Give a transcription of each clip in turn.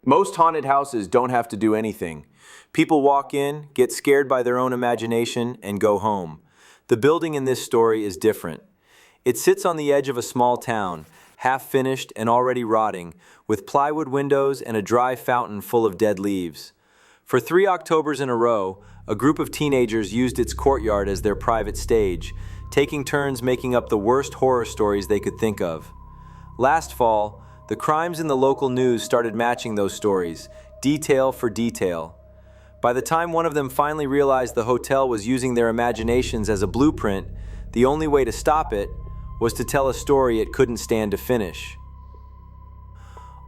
Most haunted houses don't have to do anything. People walk in, get scared by their own imagination, and go home. The building in this story is different. It sits on the edge of a small town, half finished and already rotting, with plywood windows and a dry fountain full of dead leaves. For 3 Octobers in a row, a group of teenagers used its courtyard as their private stage, taking turns making up the worst horror stories they could think of. Last fall, the crimes in the local news started matching those stories, detail for detail. By the time one of them finally realized the hotel was using their imaginations as a blueprint, the only way to stop it was to tell a story it couldn't stand to finish.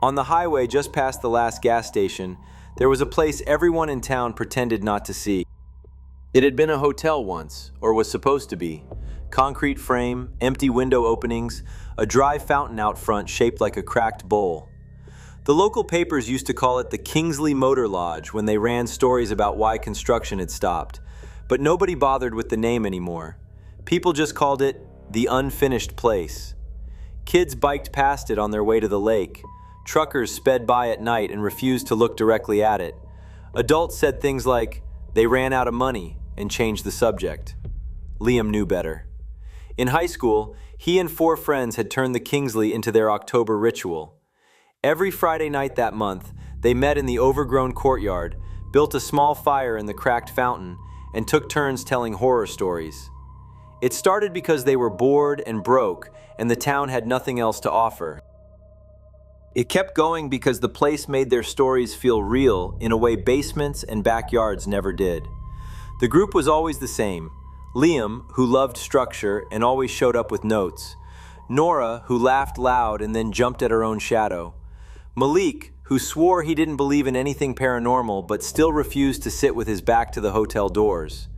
On the highway just past the last gas station, there was a place everyone in town pretended not to see. It had been a hotel once, or was supposed to be. Concrete frame, empty window openings, a dry fountain out front shaped like a cracked bowl. The local papers used to call it the Kingsley Motor Lodge when they ran stories about why construction had stopped, but nobody bothered with the name anymore. People just called it the unfinished place. Kids biked past it on their way to the lake. Truckers sped by at night and refused to look directly at it. Adults said things like, they ran out of money, and changed the subject. Liam knew better. In high school, he and 4 friends had turned the Kingsley into their October ritual. Every Friday night that month, they met in the overgrown courtyard, built a small fire in the cracked fountain, and took turns telling horror stories. It started because they were bored and broke, and the town had nothing else to offer. It kept going because the place made their stories feel real in a way basements and backyards never did. The group was always the same. Liam, who loved structure and always showed up with notes. Nora, who laughed loud and then jumped at her own shadow. Malik, who swore he didn't believe in anything paranormal but still refused to sit with his back to the hotel doors.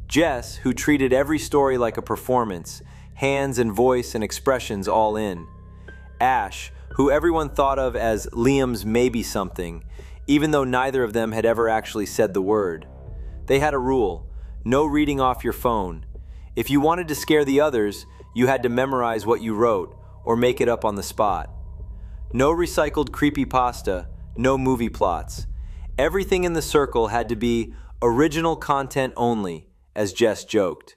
Jess, who treated every story like a performance, hands and voice and expressions all in. Ash, who everyone thought of as Liam's maybe something, even though neither of them had ever actually said the word. They had a rule: no reading off your phone. If you wanted to scare the others, you had to memorize what you wrote or make it up on the spot. No recycled creepypasta, no movie plots. Everything in the circle had to be original content only, as Jess joked.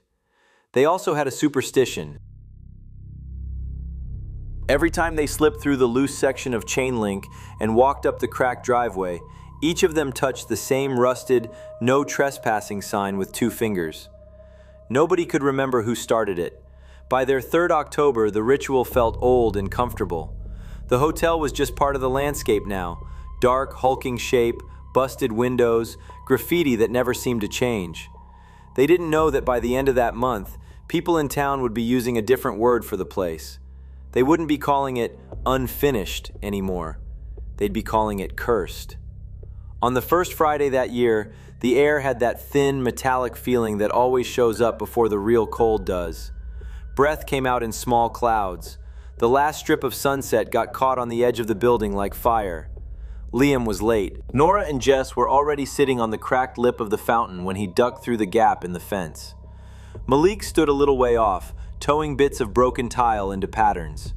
They also had a superstition. Every time they slipped through the loose section of chain link and walked up the cracked driveway, each of them touched the same rusted, no trespassing sign with 2 fingers. Nobody could remember who started it. By their 3rd October, the ritual felt old and comfortable. The hotel was just part of the landscape now. Dark, hulking shape, busted windows, graffiti that never seemed to change. They didn't know that by the end of that month, people in town would be using a different word for the place. They wouldn't be calling it unfinished anymore. They'd be calling it cursed. On the first Friday that year, the air had that thin, metallic feeling that always shows up before the real cold does. Breath came out in small clouds. The last strip of sunset got caught on the edge of the building like fire. Liam was late. Nora and Jess were already sitting on the cracked lip of the fountain when he ducked through the gap in the fence. Malik stood a little way off, towing bits of broken tile into patterns.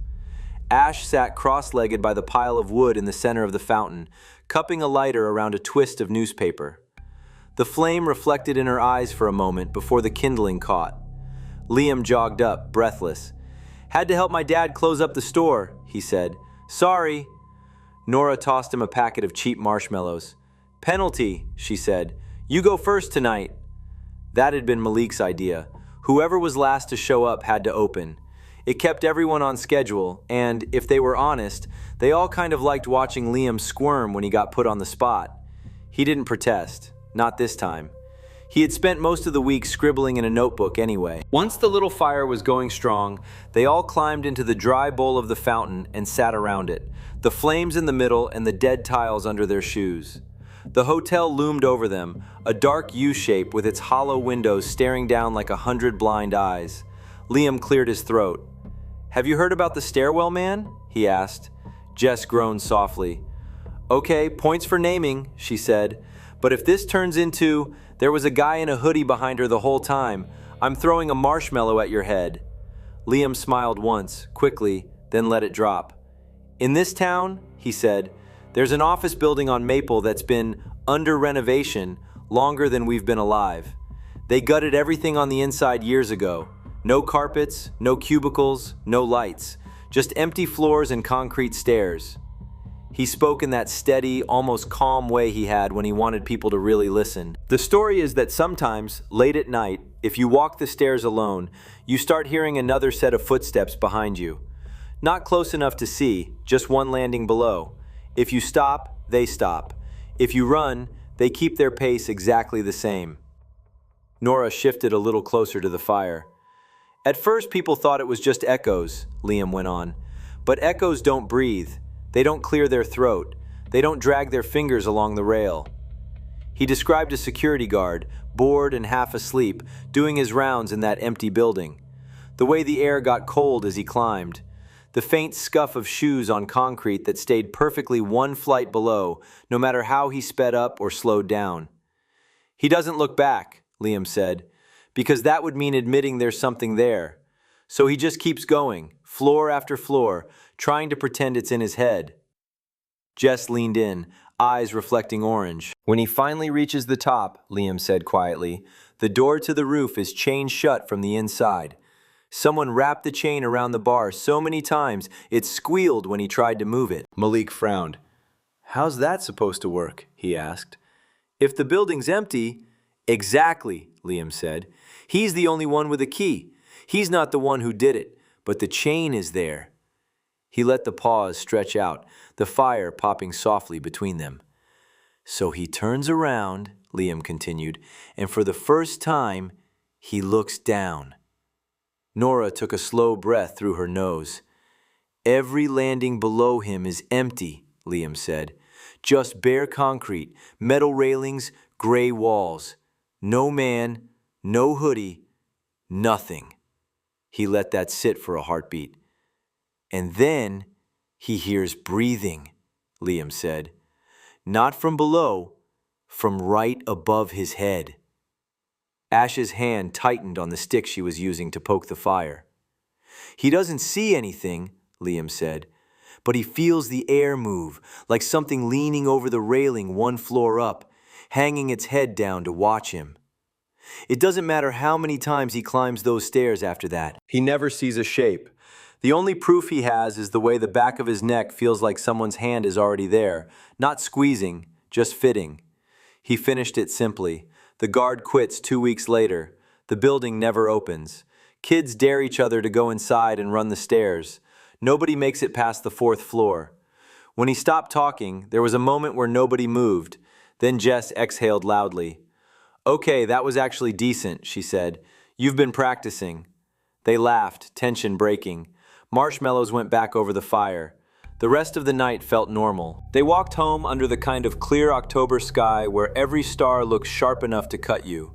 Ash sat cross-legged by the pile of wood in the center of the fountain, cupping a lighter around a twist of newspaper. The flame reflected in her eyes for a moment before the kindling caught. Liam jogged up, breathless. "Had to help my dad close up the store," he said. "Sorry." Nora tossed him a packet of cheap marshmallows. "Penalty," she said. "You go first tonight." That had been Malik's idea. Whoever was last to show up had to open. It kept everyone on schedule, and, if they were honest, they all kind of liked watching Liam squirm when he got put on the spot. He didn't protest. Not this time. He had spent most of the week scribbling in a notebook anyway. Once the little fire was going strong, they all climbed into the dry bowl of the fountain and sat around it, the flames in the middle and the dead tiles under their shoes. The hotel loomed over them, a dark U-shape with its hollow windows staring down like 100 blind eyes. Liam cleared his throat. "Have you heard about the stairwell man?" he asked. Jess groaned softly. "Okay, points for naming," she said. "But if this turns into, there was a guy in a hoodie behind her the whole time, I'm throwing a marshmallow at your head." Liam smiled once, quickly, then let it drop. "In this town," he said, There's an office building on Maple that's been under renovation longer than we've been alive. They gutted everything on the inside years ago. No carpets, no cubicles, no lights, just empty floors and concrete stairs. He spoke in that steady, almost calm way he had when he wanted people to really listen. The story is that sometimes, late at night, if you walk the stairs alone, you start hearing another set of footsteps behind you. Not close enough to see, just one landing below. If you stop, they stop. If you run, they keep their pace exactly the same. Nora shifted a little closer to the fire. At first, people thought it was just echoes, Liam went on. But echoes don't breathe. They don't clear their throat. They don't drag their fingers along the rail. He described a security guard, bored and half asleep, doing his rounds in that empty building. The way the air got cold as he climbed. The faint scuff of shoes on concrete that stayed perfectly one flight below, no matter how he sped up or slowed down. He doesn't look back, Liam said, because that would mean admitting there's something there. So he just keeps going, floor after floor, trying to pretend it's in his head. Jess leaned in, eyes reflecting orange. When he finally reaches the top, Liam said quietly, the door to the roof is chained shut from the inside. Someone wrapped the chain around the bar so many times it squealed when he tried to move it. Malik frowned. How's that supposed to work? He asked. If the building's empty... Exactly, Liam said. He's the only one with a key. He's not the one who did it, but the chain is there. He let the paws stretch out, the fire popping softly between them. So he turns around, Liam continued, and for the first time, he looks down. Nora took a slow breath through her nose. Every landing below him is empty, Liam said. Just bare concrete, metal railings, gray walls. No man, no hoodie, nothing. He let that sit for a heartbeat. And then he hears breathing, Liam said. Not from below, from right above his head. Ash's hand tightened on the stick she was using to poke the fire. He doesn't see anything, Liam said, but he feels the air move, like something leaning over the railing one floor up, hanging its head down to watch him. It doesn't matter how many times he climbs those stairs after that. He never sees a shape. The only proof he has is the way the back of his neck feels like someone's hand is already there, not squeezing, just fitting. He finished it simply. The guard quits 2 weeks later. The building never opens. Kids dare each other to go inside and run the stairs. Nobody makes it past the 4th floor. When he stopped talking, there was a moment where nobody moved. Then Jess exhaled loudly. Okay, that was actually decent, she said. You've been practicing. They laughed, tension breaking. Marshmallows went back over the fire. The rest of the night felt normal. They walked home under the kind of clear October sky where every star looks sharp enough to cut you.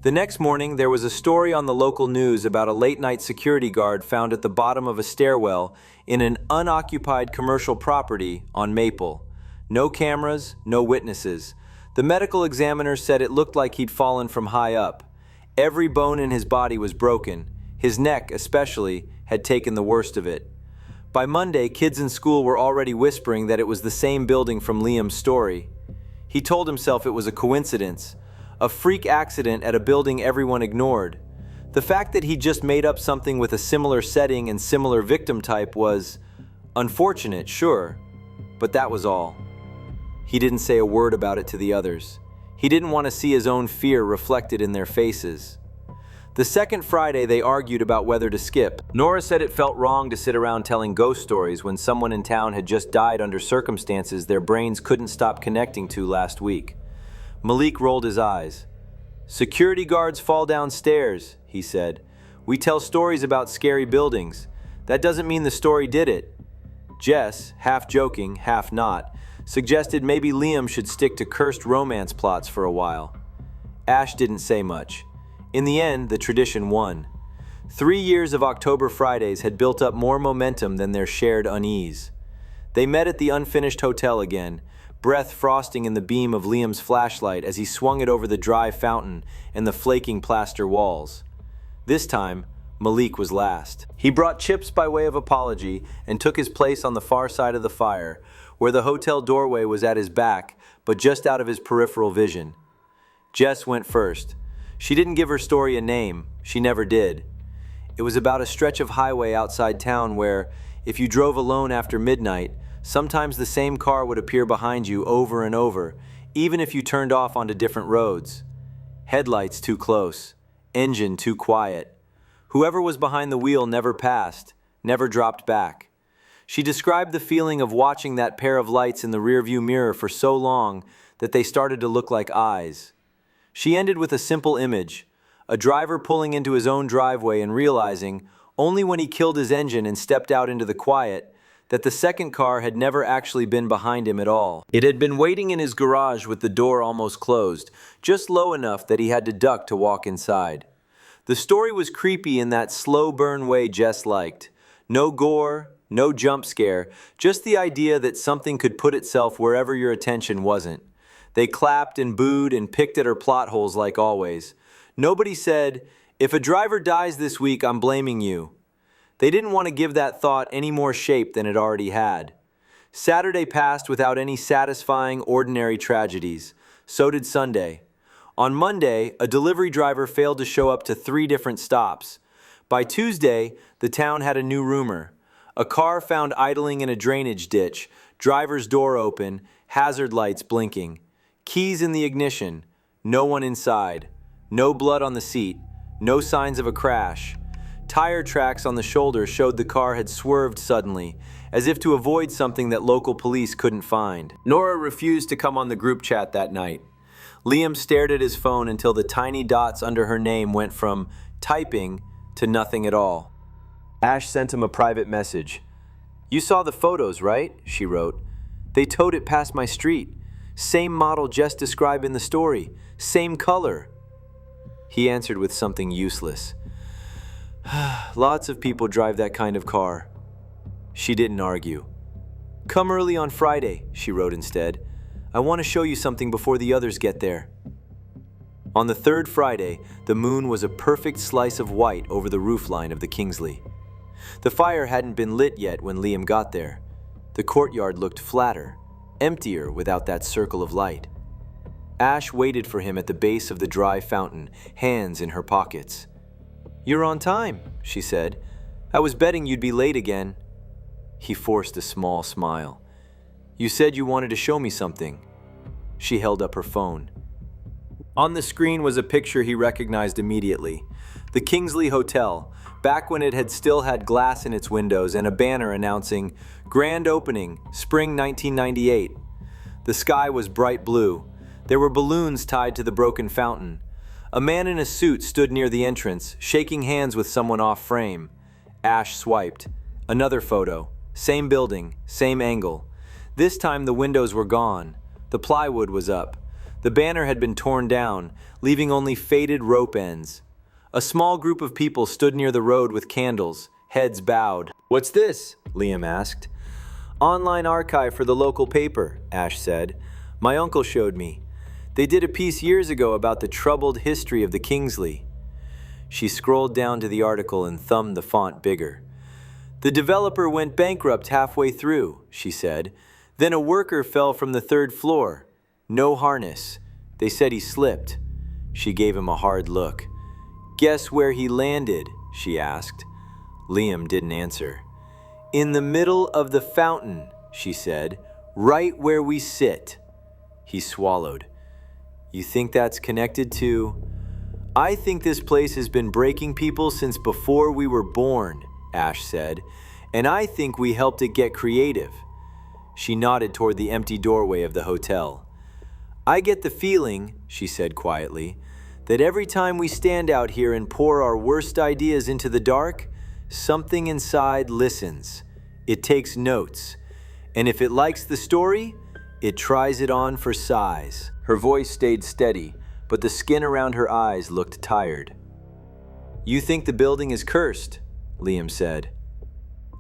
The next morning, there was a story on the local news about a late-night security guard found at the bottom of a stairwell in an unoccupied commercial property on Maple. No cameras, no witnesses. The medical examiner said it looked like he'd fallen from high up. Every bone in his body was broken. His neck, especially, had taken the worst of it. By Monday, kids in school were already whispering that it was the same building from Liam's story. He told himself it was a coincidence, a freak accident at a building everyone ignored. The fact that he just made up something with a similar setting and similar victim type was unfortunate, sure, but that was all. He didn't say a word about it to the others. He didn't want to see his own fear reflected in their faces. The second Friday, they argued about whether to skip. Nora said it felt wrong to sit around telling ghost stories when someone in town had just died under circumstances their brains couldn't stop connecting to last week. Malik rolled his eyes. Security guards fall downstairs, he said. We tell stories about scary buildings. That doesn't mean the story did it. Jess, half joking, half not, suggested maybe Liam should stick to cursed romance plots for a while. Ash didn't say much. In the end, the tradition won. 3 years of October Fridays had built up more momentum than their shared unease. They met at the unfinished hotel again, breath frosting in the beam of Liam's flashlight as he swung it over the dry fountain and the flaking plaster walls. This time, Malik was last. He brought chips by way of apology and took his place on the far side of the fire, where the hotel doorway was at his back, but just out of his peripheral vision. Jess went first. She didn't give her story a name. She never did. It was about a stretch of highway outside town where, if you drove alone after midnight, sometimes the same car would appear behind you over and over, even if you turned off onto different roads. Headlights too close, engine too quiet. Whoever was behind the wheel never passed, never dropped back. She described the feeling of watching that pair of lights in the rearview mirror for so long that they started to look like eyes. She ended with a simple image, a driver pulling into his own driveway and realizing, only when he killed his engine and stepped out into the quiet, that the second car had never actually been behind him at all. It had been waiting in his garage with the door almost closed, just low enough that he had to duck to walk inside. The story was creepy in that slow burn way Jess liked. No gore, no jump scare, just the idea that something could put itself wherever your attention wasn't. They clapped and booed and picked at her plot holes like always. Nobody said, "If a driver dies this week, I'm blaming you." They didn't want to give that thought any more shape than it already had. Saturday passed without any satisfying, ordinary tragedies. So did Sunday. On Monday, a delivery driver failed to show up to 3 different stops. By Tuesday, the town had a new rumor. A car found idling in a drainage ditch, driver's door open, hazard lights blinking. Keys in the ignition, no one inside. No blood on the seat, no signs of a crash. Tire tracks on the shoulder showed the car had swerved suddenly, as if to avoid something that local police couldn't find. Nora refused to come on the group chat that night. Liam stared at his phone until the tiny dots under her name went from typing to nothing at all. Ash sent him a private message. "You saw the photos, right?" she wrote. "They towed it past my street. Same model Jess described in the story. Same color." He answered with something useless. "Lots of people drive that kind of car." She didn't argue. "Come early on Friday," she wrote instead. "I want to show you something before the others get there." On the 3rd Friday, the moon was a perfect slice of white over the roofline of the Kingsley. The fire hadn't been lit yet when Liam got there. The courtyard looked flatter, emptier without that circle of light. Ash waited for him at the base of the dry fountain, hands in her pockets. "You're on time," she said. "I was betting you'd be late again." He forced a small smile. "You said you wanted to show me something." She held up her phone. On the screen was a picture he recognized immediately. The Kingsley Hotel, back when it had still had glass in its windows and a banner announcing, "Grand Opening, Spring 1998. The sky was bright blue. There were balloons tied to the broken fountain. A man in a suit stood near the entrance, shaking hands with someone off frame. Ash swiped. Another photo. Same building, same angle. This time the windows were gone. The plywood was up. The banner had been torn down, leaving only faded rope ends. A small group of people stood near the road with candles, heads bowed. "What's this?" Liam asked. "Online archive for the local paper," Ash said. "My uncle showed me. They did a piece years ago about the troubled history of the Kingsley." She scrolled down to the article and thumbed the font bigger. "The developer went bankrupt halfway through," she said. "Then a worker fell from the 3rd floor. No harness. They said he slipped." She gave him a hard look. "Guess where he landed?" she asked. Liam didn't answer. "In the middle of the fountain," she said. "Right where we sit." He swallowed. "You think that's connected to—" "I think this place has been breaking people since before we were born," Ash said. "And I think we helped it get creative." She nodded toward the empty doorway of the hotel. "I get the feeling," she said quietly, "that every time we stand out here and pour our worst ideas into the dark, something inside listens. It takes notes. And if it likes the story, it tries it on for size." Her voice stayed steady, but the skin around her eyes looked tired. "You think the building is cursed?" Liam said.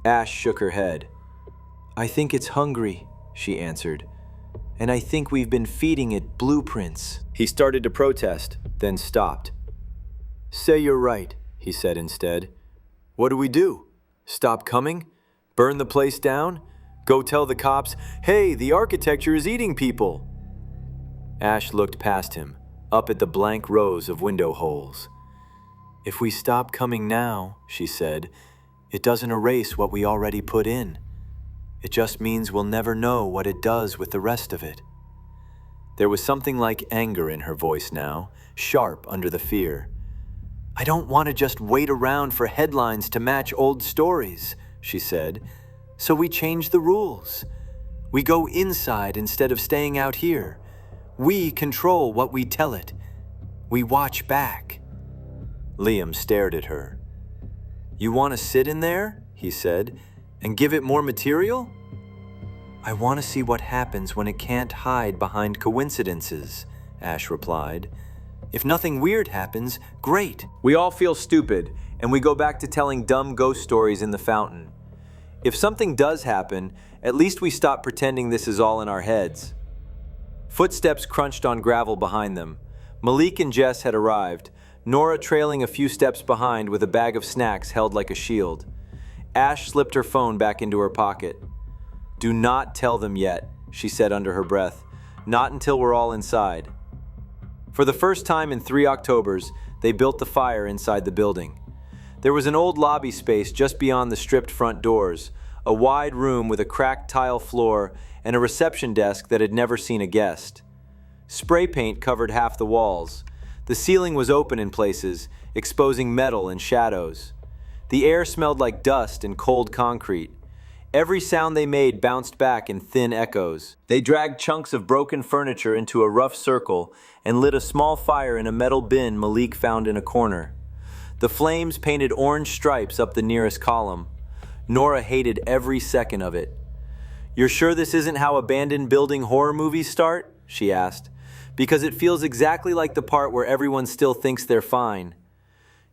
Ash shook her head. "I think it's hungry," she answered. "And I think we've been feeding it blueprints." He started to protest, then stopped. "Say you're right," he said instead. "What do we do? Stop coming? Burn the place down? Go tell the cops, hey, the architecture is eating people. Ash looked past him, up at the blank rows of window holes. If we stop coming now, she said, it doesn't erase what we already put in. It just means we'll never know what it does with the rest of it. There was something like anger in her voice now, sharp under the fear. I don't want to just wait around for headlines to match old stories, she said. So we change the rules. We go inside instead of staying out here. We control what we tell it. We watch back. Liam stared at her. You want to sit in there, he said, and give it more material? I want to see what happens when it can't hide behind coincidences, Ash replied. If nothing weird happens, great. We all feel stupid, and we go back to telling dumb ghost stories in the fountain. If something does happen, at least we stop pretending this is all in our heads. Footsteps crunched on gravel behind them. Malik and Jess had arrived, Nora trailing a few steps behind with a bag of snacks held like a shield. Ash slipped her phone back into her pocket. Do not tell them yet, she said under her breath. Not until we're all inside. For the first time in 3 Octobers, they built the fire inside the building. There was an old lobby space just beyond the stripped front doors, a wide room with a cracked tile floor and a reception desk that had never seen a guest. Spray paint covered half the walls. The ceiling was open in places, exposing metal and shadows. The air smelled like dust and cold concrete. Every sound they made bounced back in thin echoes. They dragged chunks of broken furniture into a rough circle and lit a small fire in a metal bin Malik found in a corner. The flames painted orange stripes up the nearest column. Nora hated every second of it. You're sure this isn't how abandoned building horror movies start? She asked. Because it feels exactly like the part where everyone still thinks they're fine.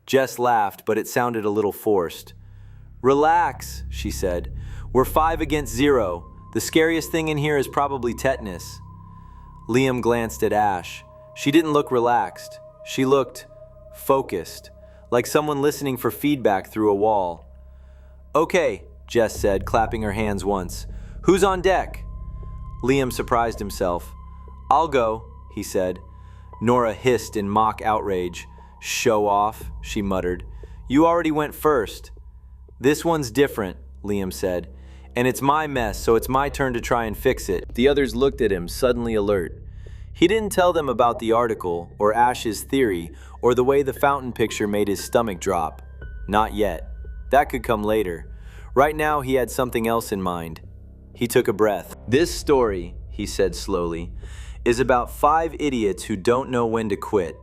Jess laughed, but it sounded a little forced. Relax, she said. We're 5 against 0. The scariest thing in here is probably tetanus. Liam glanced at Ash. She didn't look relaxed. She looked focused, like someone listening for feedback through a wall. Okay, Jess said, clapping her hands once. Who's on deck? Liam surprised himself. I'll go, he said. Nora hissed in mock outrage. Show off, she muttered. You already went first. This one's different, Liam said. And it's my mess, so it's my turn to try and fix it. The others looked at him, suddenly alert. He didn't tell them about the article, or Ash's theory, or the way the fountain picture made his stomach drop. Not yet. That could come later. Right now, he had something else in mind. He took a breath. This story, he said slowly, is about 5 idiots who don't know when to quit.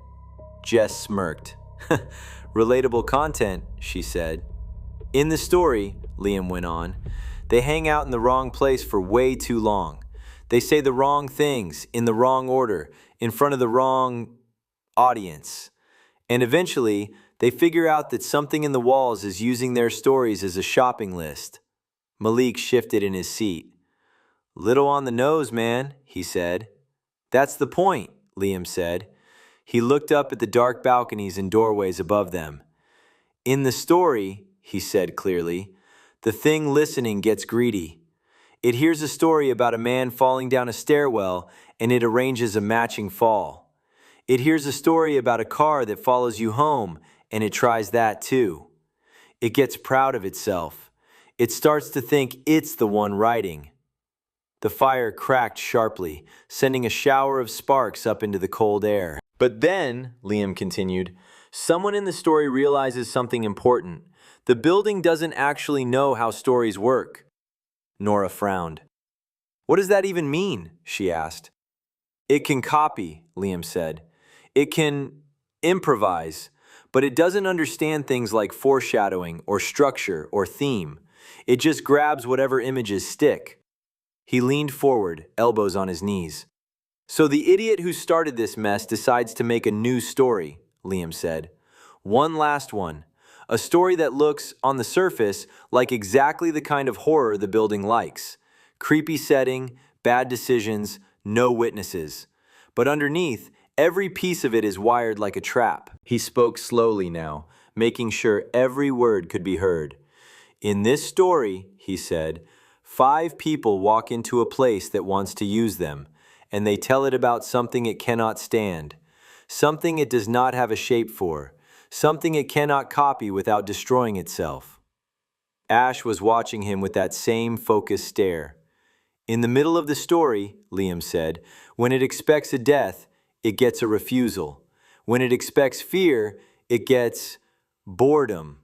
Jess smirked. Relatable content, she said. In the story, Liam went on, they hang out in the wrong place for way too long. They say the wrong things, in the wrong order, in front of the wrong audience. And eventually, they figure out that something in the walls is using their stories as a shopping list. Malik shifted in his seat. Little on the nose, man, he said. That's the point, Liam said. He looked up at the dark balconies and doorways above them. In the story, he said clearly, the thing listening gets greedy. It hears a story about a man falling down a stairwell and it arranges a matching fall. It hears a story about a car that follows you home and it tries that too. It gets proud of itself. It starts to think it's the one writing. The fire cracked sharply, sending a shower of sparks up into the cold air. But then, Liam continued, someone in the story realizes something important. The building doesn't actually know how stories work. Nora frowned. What does that even mean? She asked. It can copy, Liam said. It can improvise, but it doesn't understand things like foreshadowing or structure or theme. It just grabs whatever images stick. He leaned forward, elbows on his knees. So the idiot who started this mess decides to make a new story, Liam said. One last one. A story that looks, on the surface, like exactly the kind of horror the building likes. Creepy setting, bad decisions, no witnesses. But underneath, every piece of it is wired like a trap. He spoke slowly now, making sure every word could be heard. In this story, he said, 5 people walk into a place that wants to use them, and they tell it about something it cannot stand, something it does not have a shape for, something it cannot copy without destroying itself. Ash was watching him with that same focused stare. In the middle of the story, Liam said, when it expects a death, it gets a refusal. When it expects fear, it gets boredom.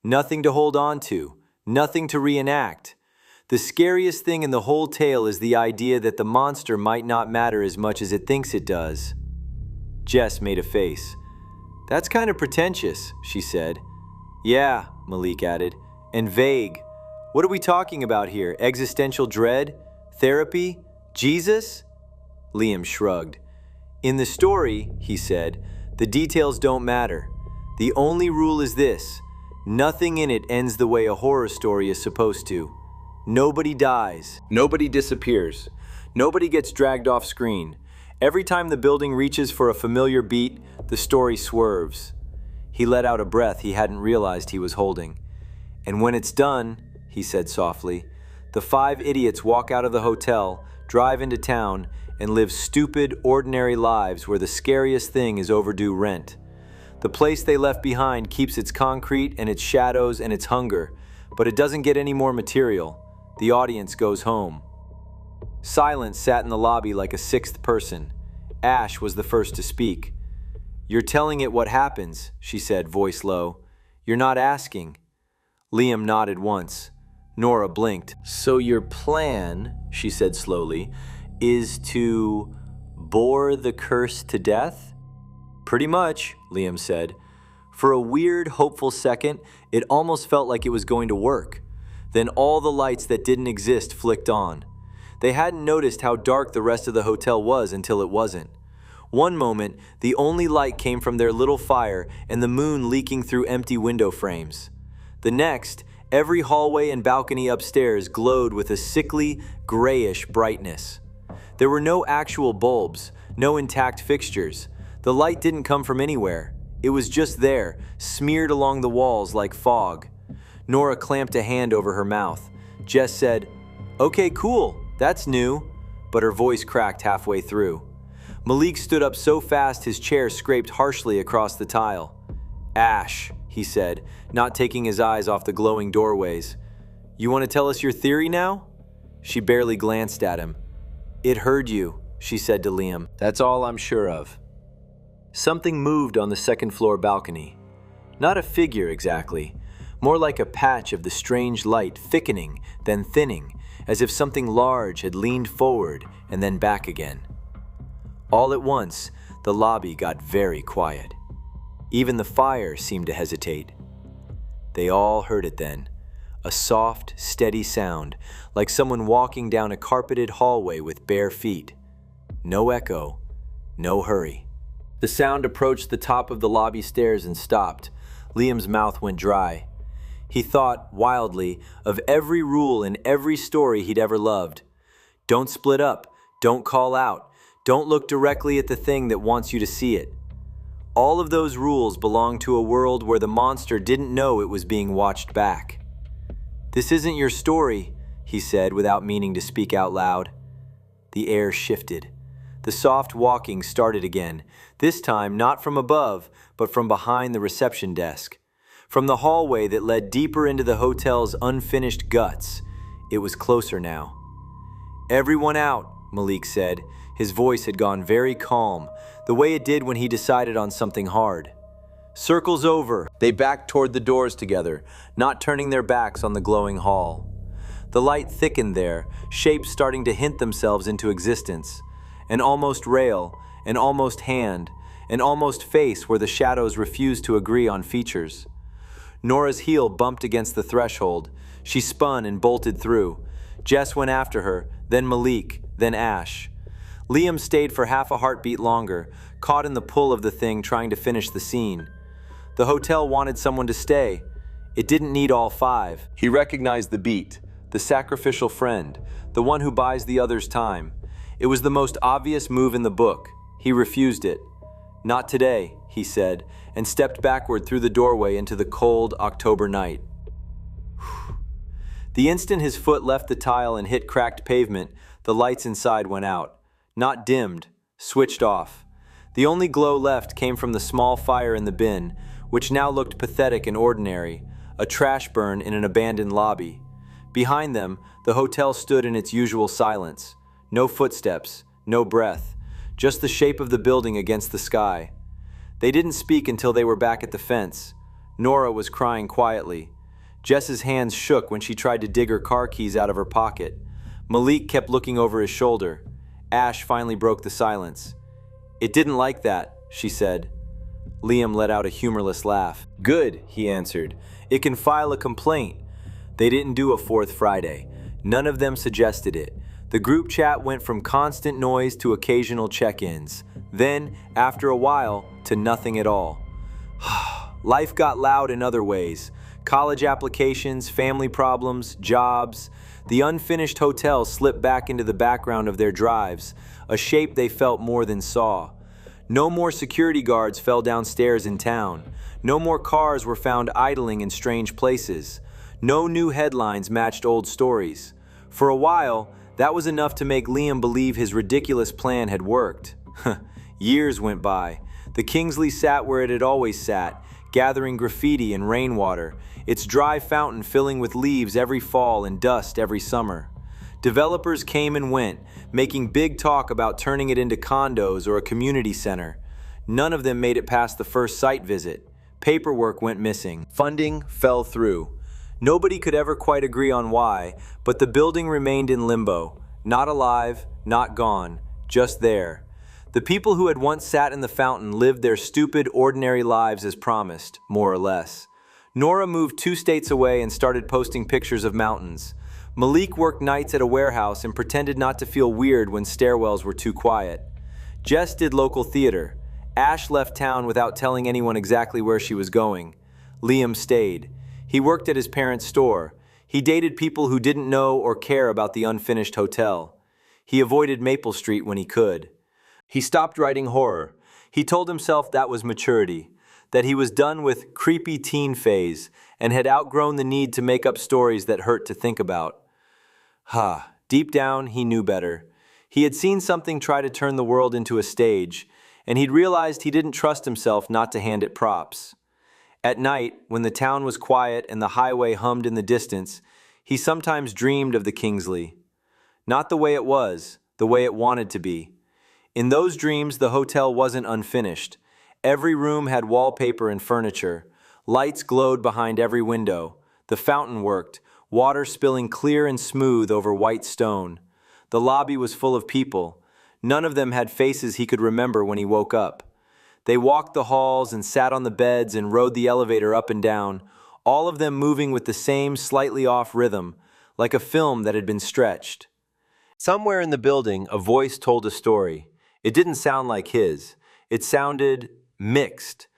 Nothing to hold on to, nothing to reenact. The scariest thing in the whole tale is the idea that the monster might not matter as much as it thinks it does. Jess made a face. That's kind of pretentious, she said. Yeah, Malik added, and vague. What are we talking about here? Existential dread? Therapy? Jesus? Liam shrugged. In the story, he said, the details don't matter. The only rule is this: nothing in it ends the way a horror story is supposed to. Nobody dies. Nobody disappears. Nobody gets dragged off screen. Every time the building reaches for a familiar beat, the story swerves. He let out a breath he hadn't realized he was holding. And when it's done, he said softly, the 5 idiots walk out of the hotel, drive into town, and live stupid, ordinary lives where the scariest thing is overdue rent. The place they left behind keeps its concrete and its shadows and its hunger, but it doesn't get any more material. The audience goes home. Silence sat in the lobby like a 6th person. Ash was the first to speak. You're telling it what happens, she said, voice low. You're not asking. Liam nodded once. Nora blinked. So your plan, she said slowly, is to bore the curse to death? Pretty much, Liam said. For a weird, hopeful second, it almost felt like it was going to work. Then all the lights that didn't exist flicked on. They hadn't noticed how dark the rest of the hotel was until it wasn't. One moment, the only light came from their little fire and the moon leaking through empty window frames. The next, every hallway and balcony upstairs glowed with a sickly, grayish brightness. There were no actual bulbs, no intact fixtures. The light didn't come from anywhere. It was just there, smeared along the walls like fog. Nora clamped a hand over her mouth. Jess said, "Okay, cool, that's new," but her voice cracked halfway through. Malik stood up so fast his chair scraped harshly across the tile. "Ash," he said, not taking his eyes off the glowing doorways. "You want to tell us your theory now?" She barely glanced at him. "It heard you," she said to Liam. "That's all I'm sure of." Something moved on the second-floor balcony. Not a figure exactly, more like a patch of the strange light thickening, then thinning, as if something large had leaned forward and then back again. All at once, the lobby got very quiet. Even the fire seemed to hesitate. They all heard it then, a soft, steady sound, like someone walking down a carpeted hallway with bare feet. No echo, no hurry. The sound approached the top of the lobby stairs and stopped. Liam's mouth went dry. He thought, wildly, of every rule in every story he'd ever loved. Don't split up, don't call out, don't look directly at the thing that wants you to see it. All of those rules belong to a world where the monster didn't know it was being watched back. "This isn't your story," he said without meaning to speak out loud. The air shifted. The soft walking started again, this time not from above, but from behind the reception desk. From the hallway that led deeper into the hotel's unfinished guts. It was closer now. "Everyone out," Malik said. His voice had gone very calm, the way it did when he decided on something hard. "Circles over." They backed toward the doors together, not turning their backs on the glowing hall. The light thickened there, shapes starting to hint themselves into existence. An almost rail, an almost hand, an almost face where the shadows refused to agree on features. Nora's heel bumped against the threshold. She spun and bolted through. Jess went after her, then Malik, then Ash. Liam stayed for half a heartbeat longer, caught in the pull of the thing trying to finish the scene. The hotel wanted someone to stay. It didn't need all 5. He recognized the beat, the sacrificial friend, the one who buys the other's time. It was the most obvious move in the book. He refused it. "Not today," he said, and stepped backward through the doorway into the cold October night. The instant his foot left the tile and hit cracked pavement, the lights inside went out. Not dimmed, switched off. The only glow left came from the small fire in the bin, which now looked pathetic and ordinary, a trash burn in an abandoned lobby. Behind them, the hotel stood in its usual silence. No footsteps, no breath, just the shape of the building against the sky. They didn't speak until they were back at the fence. Nora was crying quietly. Jess's hands shook when she tried to dig her car keys out of her pocket. Malik kept looking over his shoulder. Ash finally broke the silence. "It didn't like that," she said. Liam let out a humorless laugh. "Good," he answered. "It can file a complaint." They didn't do a fourth Friday. None of them suggested it. The group chat went from constant noise to occasional check-ins. Then, after a while, to nothing at all. Life got loud in other ways. College applications, family problems, jobs. The unfinished hotel slipped back into the background of their drives, a shape they felt more than saw. No more security guards fell downstairs in town. No more cars were found idling in strange places. No new headlines matched old stories. For a while, that was enough to make Liam believe his ridiculous plan had worked. Years went by. The Kingsley sat where it had always sat, gathering graffiti and rainwater, its dry fountain filling with leaves every fall and dust every summer. Developers came and went, making big talk about turning it into condos or a community center. None of them made it past the first site visit. Paperwork went missing. Funding fell through. Nobody could ever quite agree on why, but the building remained in limbo. Not alive, not gone, just there. The people who had once sat in the fountain lived their stupid, ordinary lives as promised, more or less. Nora moved 2 states away and started posting pictures of mountains. Malik worked nights at a warehouse and pretended not to feel weird when stairwells were too quiet. Jess did local theater. Ash left town without telling anyone exactly where she was going. Liam stayed. He worked at his parents' store. He dated people who didn't know or care about the unfinished hotel. He avoided Maple Street when he could. He stopped writing horror. He told himself that was maturity, that he was done with creepy teen phase and had outgrown the need to make up stories that hurt to think about. Deep down, he knew better. He had seen something try to turn the world into a stage, and he'd realized he didn't trust himself not to hand it props. At night, when the town was quiet and the highway hummed in the distance, he sometimes dreamed of the Kingsley. Not the way it was, the way it wanted to be. In those dreams, the hotel wasn't unfinished. Every room had wallpaper and furniture. Lights glowed behind every window. The fountain worked, water spilling clear and smooth over white stone. The lobby was full of people. None of them had faces he could remember when he woke up. They walked the halls and sat on the beds and rode the elevator up and down, all of them moving with the same slightly off rhythm, like a film that had been stretched. Somewhere in the building, a voice told a story. It didn't sound like his. It sounded mixed.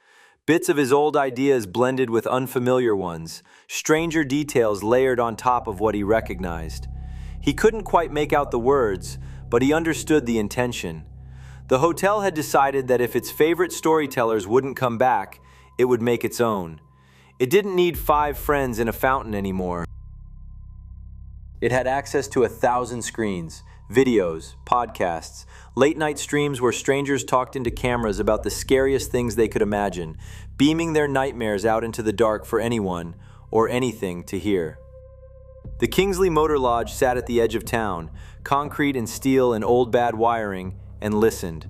Bits of his old ideas blended with unfamiliar ones, stranger details layered on top of what he recognized. He couldn't quite make out the words, but he understood the intention. The hotel had decided that if its favorite storytellers wouldn't come back, it would make its own. It didn't need 5 friends in a fountain anymore. It had access to 1,000 screens, videos, podcasts, late-night streams where strangers talked into cameras about the scariest things they could imagine, beaming their nightmares out into the dark for anyone or anything to hear. The Kingsley Motor Lodge sat at the edge of town, concrete and steel and old bad wiring, and listened.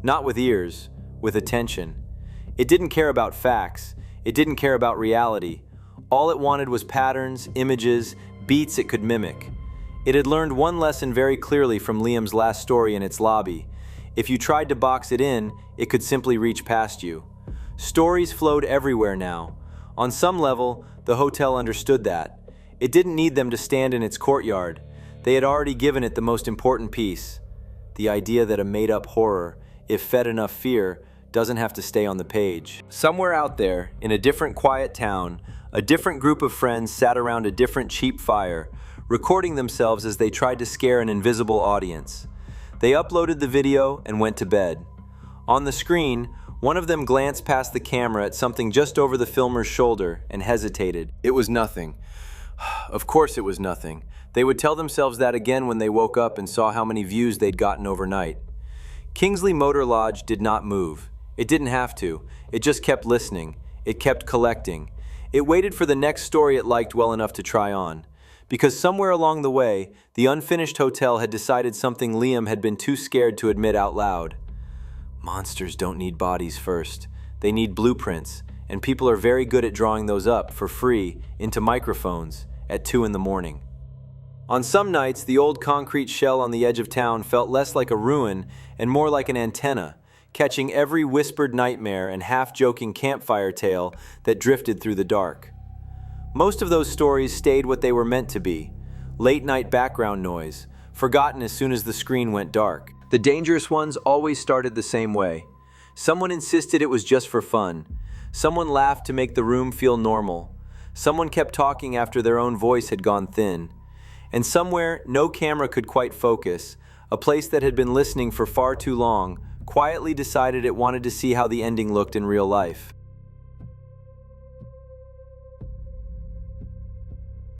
Not with ears, with attention. It didn't care about facts. It didn't care about reality. All it wanted was patterns, images, beats it could mimic. It had learned one lesson very clearly from Liam's last story in its lobby. If you tried to box it in, it could simply reach past you. Stories flowed everywhere now. On some level, the hotel understood that. It didn't need them to stand in its courtyard. They had already given it the most important piece. The idea that a made-up horror, if fed enough fear, doesn't have to stay on the page. Somewhere out there, in a different quiet town, a different group of friends sat around a different cheap fire, recording themselves as they tried to scare an invisible audience. They uploaded the video and went to bed. On the screen, one of them glanced past the camera at something just over the filmer's shoulder and hesitated. It was nothing. Of course it was nothing. They would tell themselves that again when they woke up and saw how many views they'd gotten overnight. Kingsley Motor Lodge did not move. It didn't have to. It just kept listening. It kept collecting. It waited for the next story it liked well enough to try on. Because somewhere along the way, the unfinished hotel had decided something Liam had been too scared to admit out loud. Monsters don't need bodies first. They need blueprints, and people are very good at drawing those up for free into microphones at 2 in the morning. On some nights, the old concrete shell on the edge of town felt less like a ruin and more like an antenna, catching every whispered nightmare and half-joking campfire tale that drifted through the dark. Most of those stories stayed what they were meant to be, late-night background noise, forgotten as soon as the screen went dark. The dangerous ones always started the same way. Someone insisted it was just for fun. Someone laughed to make the room feel normal. Someone kept talking after their own voice had gone thin. And somewhere no camera could quite focus, a place that had been listening for far too long quietly decided it wanted to see how the ending looked in real life.